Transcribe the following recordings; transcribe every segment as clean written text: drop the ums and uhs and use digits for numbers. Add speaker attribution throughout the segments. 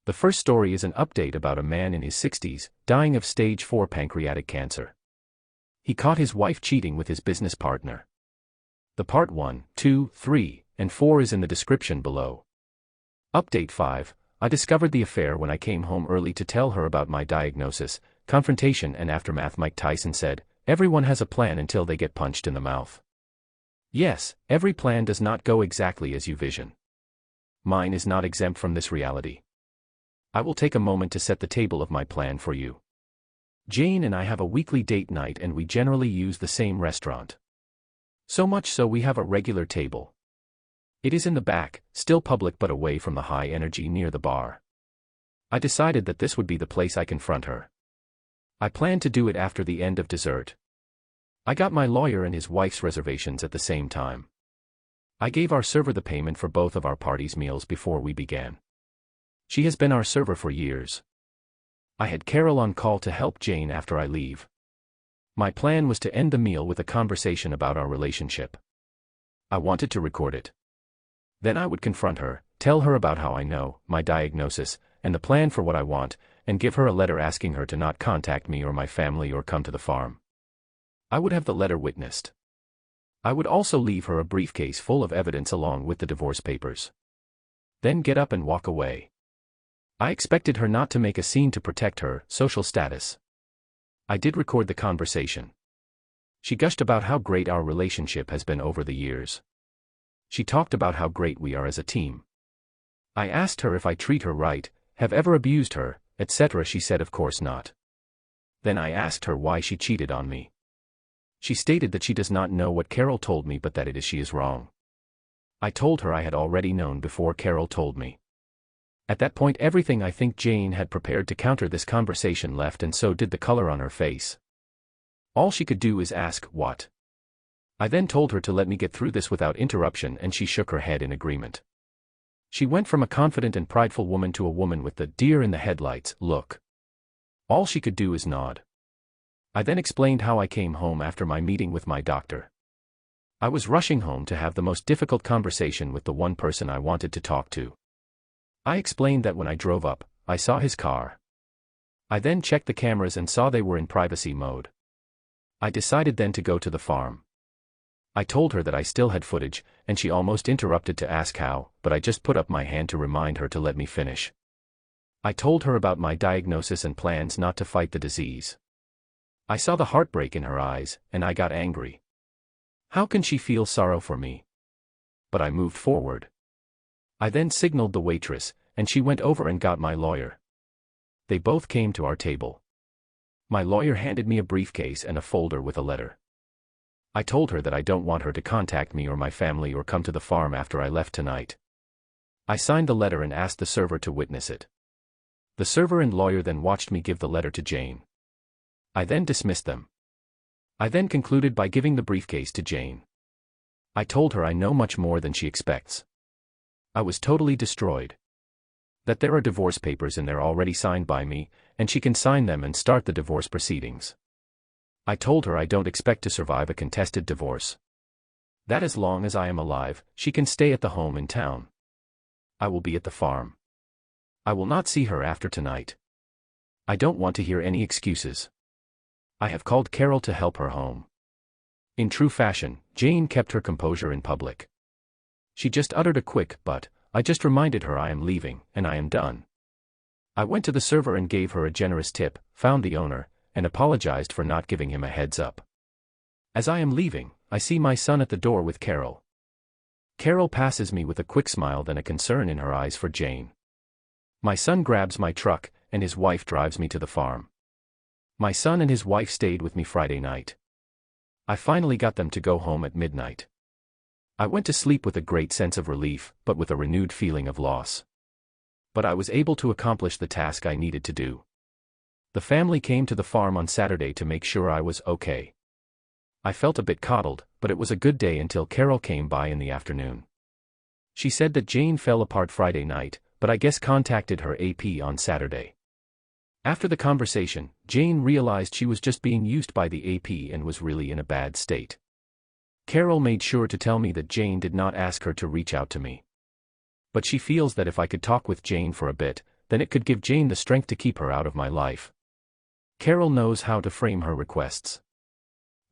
Speaker 1: The first story is an update about a man in his 60s, dying of stage 4 pancreatic cancer. He caught his wife cheating with his business partner. The part 1, 2, 3, and 4 is in the description below. Update 5. I discovered the affair when I came home early to tell her about my diagnosis, confrontation and aftermath. Mike Tyson said, "Everyone has a plan until they get punched in the mouth." Yes, every plan does not go exactly as you vision. Mine is not exempt from this reality. I will take a moment to set the table of my plan for you. Jane and I have a weekly date night and we generally use the same restaurant. So much so we have a regular table. It is in the back, still public but away from the high energy near the bar. I decided that this would be the place I confront her. I planned to do it after the end of dessert. I got my lawyer and his wife's reservations at the same time. I gave our server the payment for both of our party's meals before we began. She has been our server for years. I had Carol on call to help Jane after I leave. My plan was to end the meal with a conversation about our relationship. I wanted to record it. Then I would confront her, tell her about how I know, my diagnosis, and the plan for what I want, and give her a letter asking her to not contact me or my family or come to the farm. I would have the letter witnessed. I would also leave her a briefcase full of evidence along with the divorce papers. Then get up and walk away. I expected her not to make a scene to protect her social status. I did record the conversation. She gushed about how great our relationship has been over the years. She talked about how great we are as a team. I asked her if I treat her right, have ever abused her, etc. She said of course not. Then I asked her why she cheated on me. She stated that she does not know what Carol told me but that it is she is wrong. I told her I had already known before Carol told me. At that point everything I think Jane had prepared to counter this conversation left and so did the color on her face. All she could do is ask, "What?" I then told her to let me get through this without interruption and she shook her head in agreement. She went from a confident and prideful woman to a woman with the deer in the headlights look. All she could do is nod. I then explained how I came home after my meeting with my doctor. I was rushing home to have the most difficult conversation with the one person I wanted to talk to. I explained that when I drove up, I saw his car. I then checked the cameras and saw they were in privacy mode. I decided then to go to the farm. I told her that I still had footage, and she almost interrupted to ask how, but I just put up my hand to remind her to let me finish. I told her about my diagnosis and plans not to fight the disease. I saw the heartbreak in her eyes, and I got angry. How can she feel sorrow for me? But I moved forward. I then signaled the waitress, and she went over and got my lawyer. They both came to our table. My lawyer handed me a briefcase and a folder with a letter. I told her that I don't want her to contact me or my family or come to the farm after I left tonight. I signed the letter and asked the server to witness it. The server and lawyer then watched me give the letter to Jane. I then dismissed them. I then concluded by giving the briefcase to Jane. I told her I know much more than she expects. I was totally destroyed. That there are divorce papers in there already signed by me, and she can sign them and start the divorce proceedings. I told her I don't expect to survive a contested divorce. That as long as I am alive, she can stay at the home in town. I will be at the farm. I will not see her after tonight. I don't want to hear any excuses. I have called Carol to help her home. In true fashion, Jane kept her composure in public. She just uttered a quick "but," I just reminded her I am leaving, and I am done. I went to the server and gave her a generous tip, found the owner, and apologized for not giving him a heads up. As I am leaving, I see my son at the door with Carol. Carol passes me with a quick smile then a concern in her eyes for Jane. My son grabs my truck, and his wife drives me to the farm. My son and his wife stayed with me Friday night. I finally got them to go home at midnight. I went to sleep with a great sense of relief, but with a renewed feeling of loss. But I was able to accomplish the task I needed to do. The family came to the farm on Saturday to make sure I was okay. I felt a bit coddled, but it was a good day until Carol came by in the afternoon. She said that Jane fell apart Friday night, but I guess contacted her AP on Saturday. After the conversation, Jane realized she was just being used by the AP and was really in a bad state. Carol made sure to tell me that Jane did not ask her to reach out to me. But she feels that if I could talk with Jane for a bit, then it could give Jane the strength to keep her out of my life. Carol knows how to frame her requests.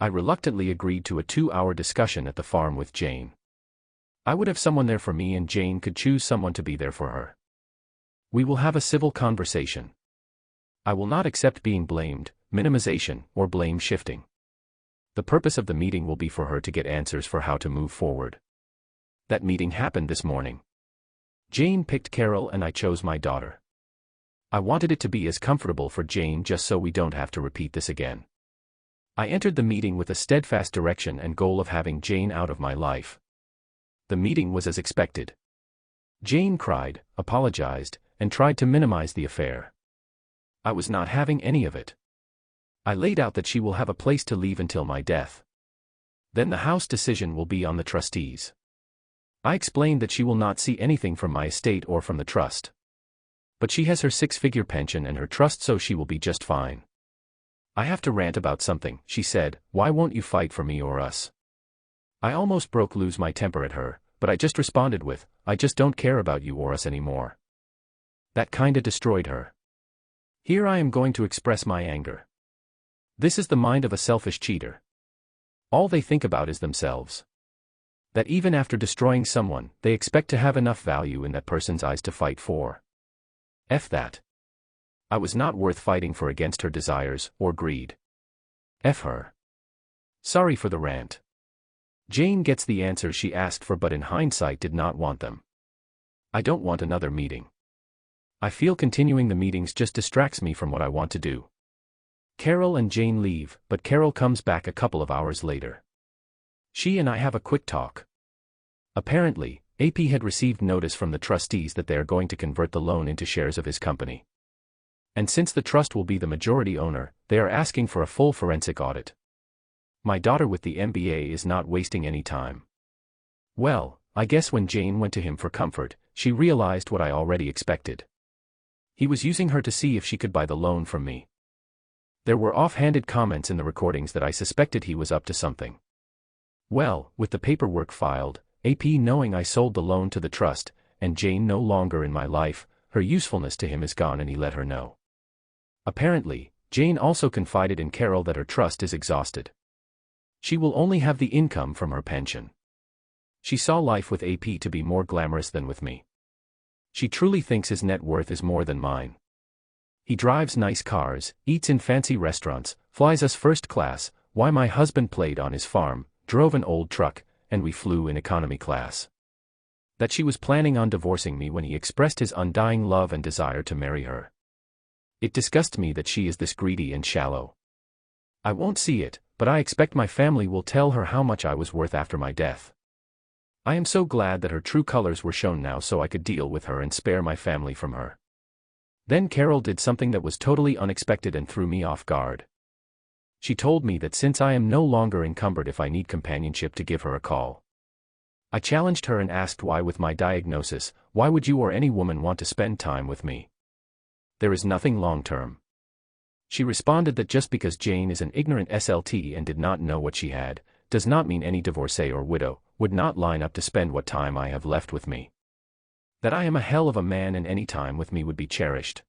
Speaker 1: I reluctantly agreed to a 2-hour discussion at the farm with Jane. I would have someone there for me and Jane could choose someone to be there for her. We will have a civil conversation. I will not accept being blamed, minimization, or blame shifting. The purpose of the meeting will be for her to get answers for how to move forward. That meeting happened this morning. Jane picked Carol and I chose my daughter. I wanted it to be as comfortable for Jane just so we don't have to repeat this again. I entered the meeting with a steadfast direction and goal of having Jane out of my life. The meeting was as expected. Jane cried, apologized, and tried to minimize the affair. I was not having any of it. I laid out that she will have a place to leave until my death. Then the house decision will be on the trustees. I explained that she will not see anything from my estate or from the trust. But she has her 6-figure pension and her trust, so she will be just fine. I have to rant about something, she said. Why won't you fight for me or us? I almost lose my temper at her, but I just responded with, I just don't care about you or us anymore. That kinda destroyed her. Here I am going to express my anger. This is the mind of a selfish cheater. All they think about is themselves. That even after destroying someone, they expect to have enough value in that person's eyes to fight for. F that. I was not worth fighting for against her desires or greed. F her. Sorry for the rant. Jane gets the answers she asked for but in hindsight did not want them. I don't want another meeting. I feel continuing the meetings just distracts me from what I want to do. Carol and Jane leave, but Carol comes back a couple of hours later. She and I have a quick talk. Apparently, AP had received notice from the trustees that they are going to convert the loan into shares of his company. And since the trust will be the majority owner, they are asking for a full forensic audit. My daughter with the MBA is not wasting any time. Well, I guess when Jane went to him for comfort, she realized what I already expected. He was using her to see if she could buy the loan from me. There were offhanded comments in the recordings that I suspected he was up to something. Well, with the paperwork filed, AP knowing I sold the loan to the trust, and Jane no longer in my life, her usefulness to him is gone and he let her know. Apparently, Jane also confided in Carol that her trust is exhausted. She will only have the income from her pension. She saw life with AP to be more glamorous than with me. She truly thinks his net worth is more than mine. He drives nice cars, eats in fancy restaurants, flies us first class, while my husband played on his farm, drove an old truck, and we flew in economy class. That she was planning on divorcing me when he expressed his undying love and desire to marry her. It disgusts me that she is this greedy and shallow. I won't see it, but I expect my family will tell her how much I was worth after my death. I am so glad that her true colors were shown now so I could deal with her and spare my family from her. Then Carol did something that was totally unexpected and threw me off guard. She told me that since I am no longer encumbered if I need companionship to give her a call. I challenged her and asked why with my diagnosis, why would you or any woman want to spend time with me? There is nothing long-term. She responded that just because Jane is an ignorant SLT and did not know what she had, does not mean any divorcee or widow would not line up to spend what time I have left with me. That I am a hell of a man and any time with me would be cherished.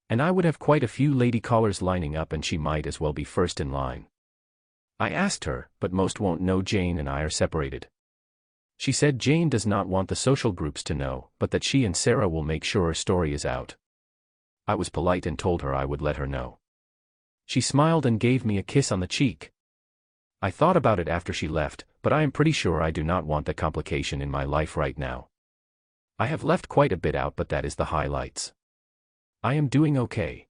Speaker 1: And I would have quite a few lady callers lining up and she might as well be first in line. I asked her, but most won't know Jane and I are separated. She said Jane does not want the social groups to know, but that she and Sarah will make sure her story is out. I was polite and told her I would let her know. She smiled and gave me a kiss on the cheek. I thought about it after she left, but I am pretty sure I do not want that complication in my life right now. I have left quite a bit out, but that is the highlights. I am doing okay.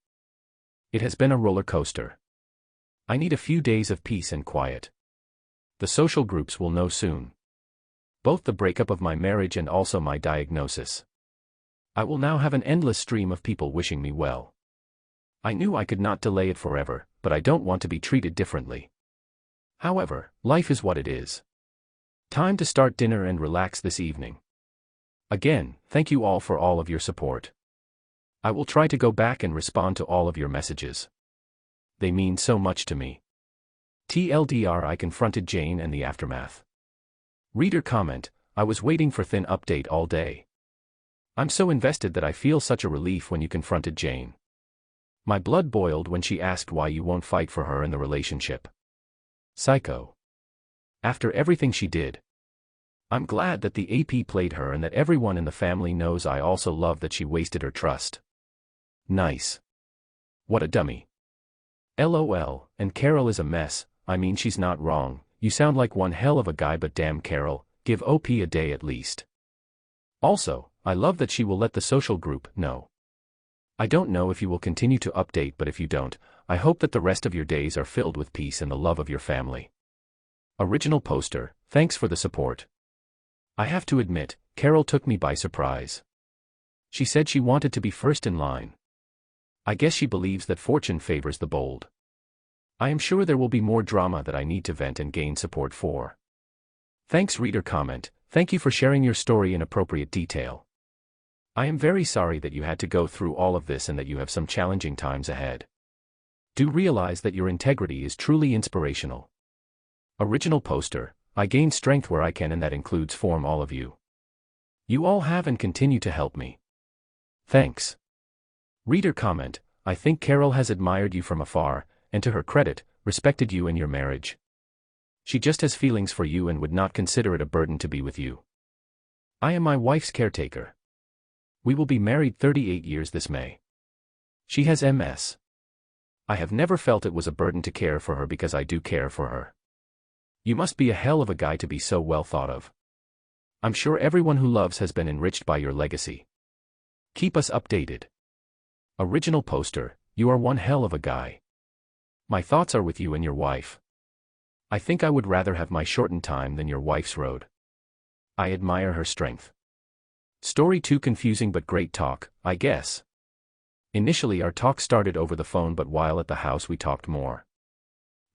Speaker 1: It has been a roller coaster. I need a few days of peace and quiet. The social groups will know soon. Both the breakup of my marriage and also my diagnosis. I will now have an endless stream of people wishing me well. I knew I could not delay it forever, but I don't want to be treated differently. However, life is what it is. Time to start dinner and relax this evening. Again, thank you all for all of your support. I will try to go back and respond to all of your messages. They mean so much to me. TLDR, I confronted Jane and the aftermath. Reader comment, I was waiting for thin update all day. I'm so invested that I feel such a relief when you confronted Jane. My blood boiled when she asked why you won't fight for her in the relationship. Psycho. After everything she did. I'm glad that the AP played her and that everyone in the family knows. I also love that she wasted her trust. Nice. What a dummy. LOL, and Carol is a mess. I mean, she's not wrong. You sound like one hell of a guy, but damn Carol, give OP a day at least. Also, I love that she will let the social group know. I don't know if you will continue to update, but if you don't, I hope that the rest of your days are filled with peace and the love of your family. Original poster, thanks for the support. I have to admit, Carol took me by surprise. She said she wanted to be first in line. I guess she believes that fortune favors the bold. I am sure there will be more drama that I need to vent and gain support for. Thanks, reader comment. Thank you for sharing your story in appropriate detail. I am very sorry that you had to go through all of this and that you have some challenging times ahead. Do realize that your integrity is truly inspirational. Original poster, I gain strength where I can, and that includes from all of you. You all have and continue to help me. Thanks. Reader comment, I think Carol has admired you from afar, and to her credit, respected you in your marriage. She just has feelings for you and would not consider it a burden to be with you. I am my wife's caretaker. We will be married 38 years this May. She has MS. I have never felt it was a burden to care for her because I do care for her. You must be a hell of a guy to be so well thought of. I'm sure everyone who loves has been enriched by your legacy. Keep us updated. Original poster, you are one hell of a guy. My thoughts are with you and your wife. I think I would rather have my shortened time than your wife's road. I admire her strength. Story too confusing but great talk, I guess. Initially our talk started over the phone, but while at the house we talked more.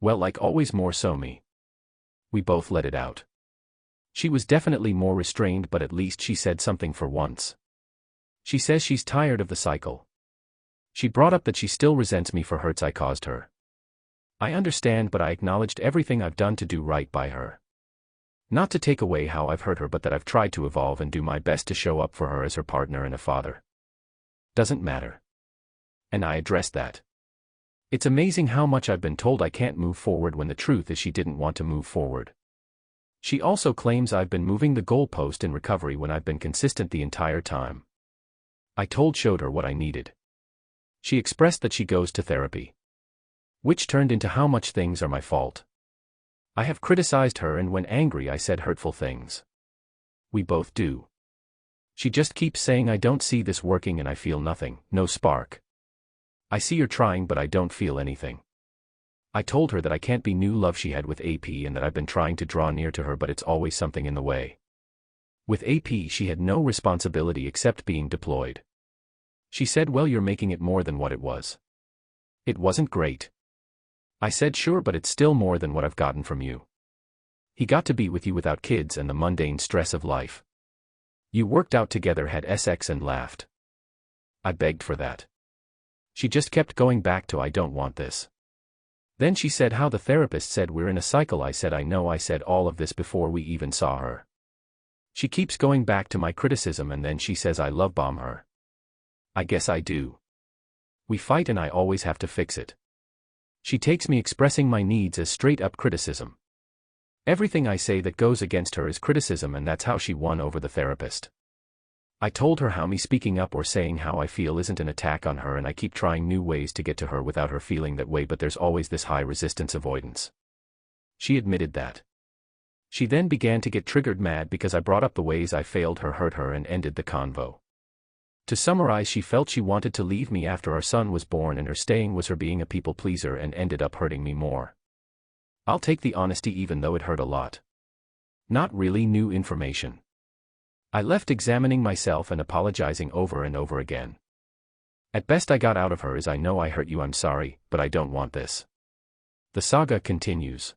Speaker 1: Well, like always, more so me. We both let it out. She was definitely more restrained, but at least she said something for once. She says she's tired of the cycle. She brought up that she still resents me for hurts I caused her. I understand, but I acknowledged everything I've done to do right by her. Not to take away how I've hurt her, but that I've tried to evolve and do my best to show up for her as her partner and a father. Doesn't matter. And I addressed that. It's amazing how much I've been told I can't move forward when the truth is she didn't want to move forward. She also claims I've been moving the goalpost in recovery when I've been consistent the entire time. I showed her what I needed. She expressed that she goes to therapy. Which turned into how much things are my fault. I have criticized her, and when angry I said hurtful things. We both do. She just keeps saying I don't see this working and I feel nothing, no spark. I see you're trying, but I don't feel anything. I told her that I can't be new love she had with AP and that I've been trying to draw near to her, but it's always something in the way. With AP she had no responsibility except being deployed. She said, well, you're making it more than what it was. It wasn't great. I said, sure, but it's still more than what I've gotten from you. He got to be with you without kids and the mundane stress of life. You worked out together, had sex and laughed. I begged for that. She just kept going back to I don't want this. Then she said how the therapist said we're in a cycle. I said I know, I said all of this before we even saw her. She keeps going back to my criticism and then she says I love bomb her. I guess I do. We fight and I always have to fix it. She takes me expressing my needs as straight up criticism. Everything I say that goes against her is criticism, and that's how she won over the therapist. I told her how me speaking up or saying how I feel isn't an attack on her, and I keep trying new ways to get to her without her feeling that way, but there's always this high resistance avoidance. She admitted that. She then began to get triggered mad because I brought up the ways I failed her, hurt her, and ended the convo. To summarize, she felt she wanted to leave me after our son was born, and her staying was her being a people pleaser and ended up hurting me more. I'll take the honesty even though it hurt a lot. Not really new information. I left examining myself and apologizing over and over again. At best I got out of her is I know I hurt you, I'm sorry, but I don't want this. The saga continues.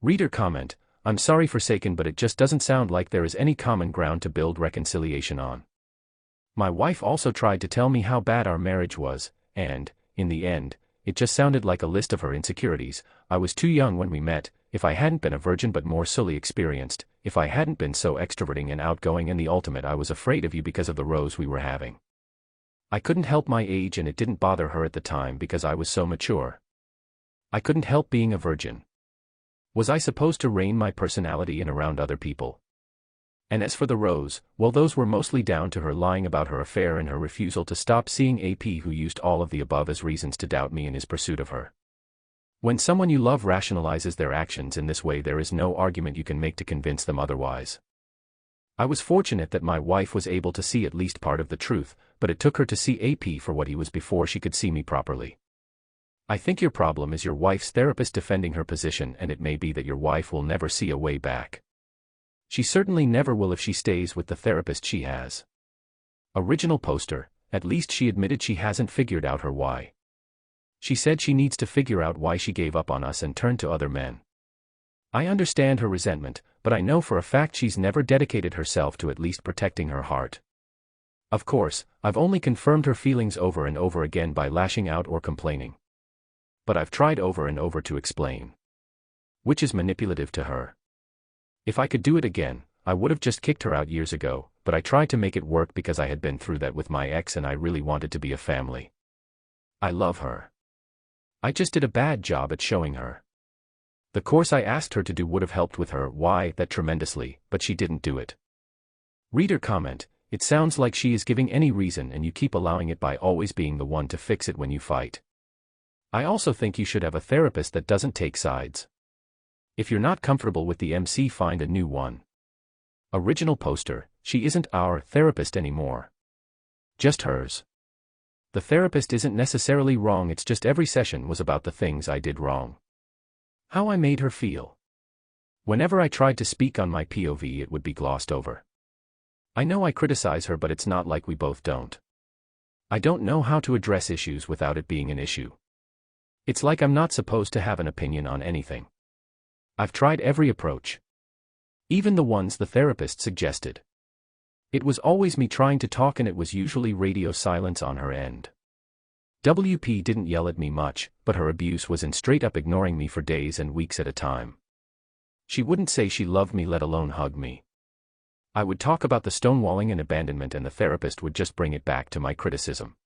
Speaker 1: Reader comment, I'm sorry Forsaken, but it just doesn't sound like there is any common ground to build reconciliation on. My wife also tried to tell me how bad our marriage was, and, in the end, it just sounded like a list of her insecurities. I was too young when we met, if I hadn't been a virgin but more silly experienced, if I hadn't been so extroverting and outgoing, and the ultimate, I was afraid of you because of the rows we were having. I couldn't help my age, and it didn't bother her at the time because I was so mature. I couldn't help being a virgin. Was I supposed to rein my personality in around other people? And as for the rows, well, those were mostly down to her lying about her affair and her refusal to stop seeing AP, who used all of the above as reasons to doubt me in his pursuit of her. When someone you love rationalizes their actions in this way, there is no argument you can make to convince them otherwise. I was fortunate that my wife was able to see at least part of the truth, but it took her to see AP for what he was before she could see me properly. I think your problem is your wife's therapist defending her position, and it may be that your wife will never see a way back. She certainly never will if she stays with the therapist she has. Original poster, at least she admitted she hasn't figured out her why. She said she needs to figure out why she gave up on us and turned to other men. I understand her resentment, but I know for a fact she's never dedicated herself to at least protecting her heart. Of course, I've only confirmed her feelings over and over again by lashing out or complaining. But I've tried over and over to explain. Which is manipulative to her. If I could do it again, I would have just kicked her out years ago, but I tried to make it work because I had been through that with my ex and I really wanted to be a family. I love her. I just did a bad job at showing her. The course I asked her to do would have helped with her why that tremendously, but she didn't do it. Reader comment, it sounds like she is giving any reason and you keep allowing it by always being the one to fix it when you fight. I also think you should have a therapist that doesn't take sides. If you're not comfortable with the MC, find a new one. Original poster, she isn't our therapist anymore. Just hers. The therapist isn't necessarily wrong, it's just every session was about the things I did wrong. How I made her feel. Whenever I tried to speak on my POV, it would be glossed over. I know I criticize her, but it's not like we both don't. I don't know how to address issues without it being an issue. It's like I'm not supposed to have an opinion on anything. I've tried every approach. Even the ones the therapist suggested. It was always me trying to talk, and it was usually radio silence on her end. WP didn't yell at me much, but her abuse was in straight up ignoring me for days and weeks at a time. She wouldn't say she loved me, let alone hug me. I would talk about the stonewalling and abandonment, and the therapist would just bring it back to my criticism.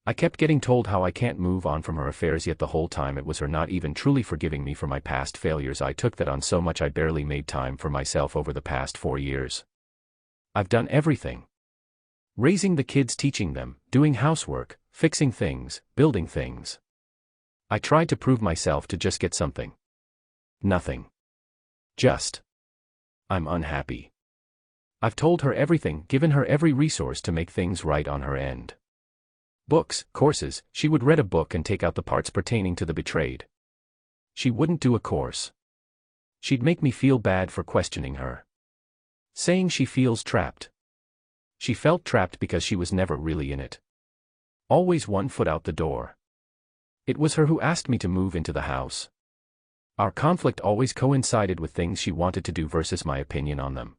Speaker 1: I kept getting told how I can't move on from her affairs, yet the whole time it was her not even truly forgiving me for my past failures. I took that on so much I barely made time for myself over the past 4 years. I've done everything. Raising the kids, teaching them, doing housework, fixing things, building things. I tried to prove myself to just get something. Nothing. Just. I'm unhappy. I've told her everything, given her every resource to make things right on her end. Books, courses, she would read a book and take out the parts pertaining to the betrayed. She wouldn't do a course. She'd make me feel bad for questioning her. Saying she feels trapped. She felt trapped because she was never really in it. Always 1 foot out the door. It was her who asked me to move into the house. Our conflict always coincided with things she wanted to do versus my opinion on them.